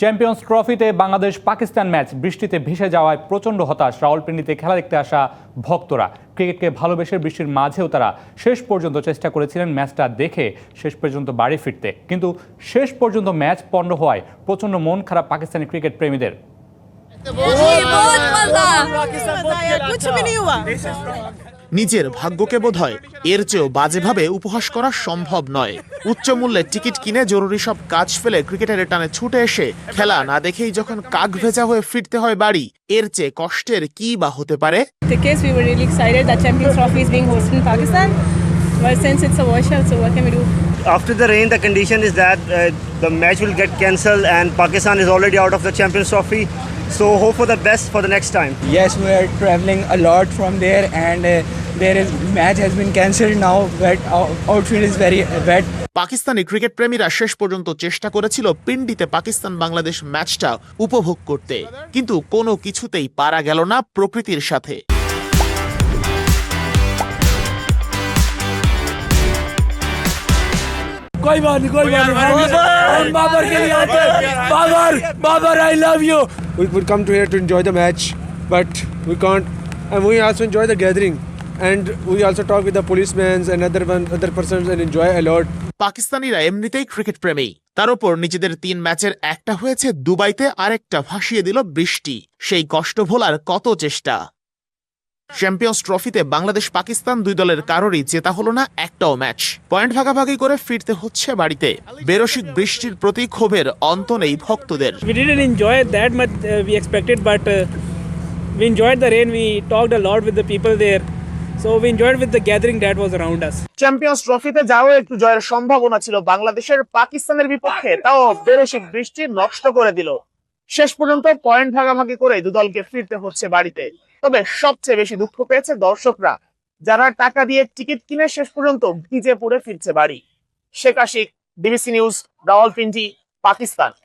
Champions ট্রফিতে Bangladesh Pakistan match বৃষ্টিতে ভেসে যাওয়ায় প্রচণ্ড হতাশ রাওয়ালপিন্ডিতে খেলা দেখতে আসা ভক্তরা। ক্রিকেটকে ভালোবেসে বৃষ্টির মাঝেও তারা শেষ পর্যন্ত চেষ্টা করেছিলেন ম্যাচটা দেখে শেষ পর্যন্ত বাড়ি ফিরতে, কিন্তু শেষ পর্যন্ত ম্যাচ পণ্ড হওয়ায় প্রচণ্ড মন খারাপ পাকিস্তানি ক্রিকেট প্রেমীদের। নিজের ভাগ্যকে বোধহয় এর চেয়েও বাজেভাবে উপহাস করা সম্ভব নয়। উচ্চ মূল্যে টিকিট কিনে জরুরি সব কাজ ফেলে ক্রিকেটারের টানে ছুটে এসে খেলা না দেখেই যখন কাক ভেজা হয়ে ফিরতে হয় বাড়ি, এর চেয়ে কষ্টের কি বা হতে পারে? Tickets, we were really excited that Champions Trophy is being hosted in Pakistan. But since it's a washout, so what can we do? After the rain, the condition is that the match will get cancelled and Pakistan is already out of the Champions Trophy. So hope for the best for the next time. Yes, we are traveling a lot from there and there is match has been cancelled now, but outfield is very wet. Pakistani cricket প্রেমীরা শেষ পর্যন্ত চেষ্টা করেছিল পিন্ডিতে পাকিস্তান বাংলাদেশ ম্যাচটা উপভোগ করতে, কিন্তু কোনো কিছুতেই পারা গেল না প্রকৃতির সাথে। कोई बात नहीं हम बाबर के लिए आते हैं। Babar I love you. We would come to here to enjoy the match, but we can't, and we also enjoy the gathering, and we also talk with the policemen and other persons and enjoy a lot. পাকিস্তানিরা এমনিতেই cricket প্রেমী, তার উপর নিজেদের 3 ম্যাচের একটা হয়েছে দুবাইতে, আরেকটা ভাসিয়ে দিল বৃষ্টি। সেই কষ্ট ভোলার কত চেষ্টা। চ্যাম্পিয়ন্স ট্রফিতে বাংলাদেশ পাকিস্তান দুই দলের কারোরই জেতা হলো না একটাও ম্যাচ। পয়েন্ট ভাগাভাগি করে ফিরতে হচ্ছে বাড়িতে। বেরসিক বৃষ্টির প্রতি ক্ষোভের অন্ত নেই ভক্তদের। We didn't enjoy it that much we expected, but we enjoyed the rain. We talked a lot with the people there, so we enjoyed with the gathering that was around us. Champions ট্রফিতে যাও একটু জয়ের সম্ভাবনা ছিল বাংলাদেশের পাকিস্তানের বিপক্ষে, তাও বেরসিক বৃষ্টি নষ্ট করে দিল। শেষ পর্যন্ত পয়েন্ট ভাগাভাগি করে দুদলকে ফিরতে হচ্ছে বাড়িতে। তবে সবচেয়ে বেশি দুঃখ পেয়েছে দর্শকরা, যারা টাকা দিয়ে টিকিট কিনে শেষ পর্যন্ত ভিজে পড়ে ফিরছে বাড়ি। Sheikh Ashiq, DBC news, Rawalpindi, Pakistan.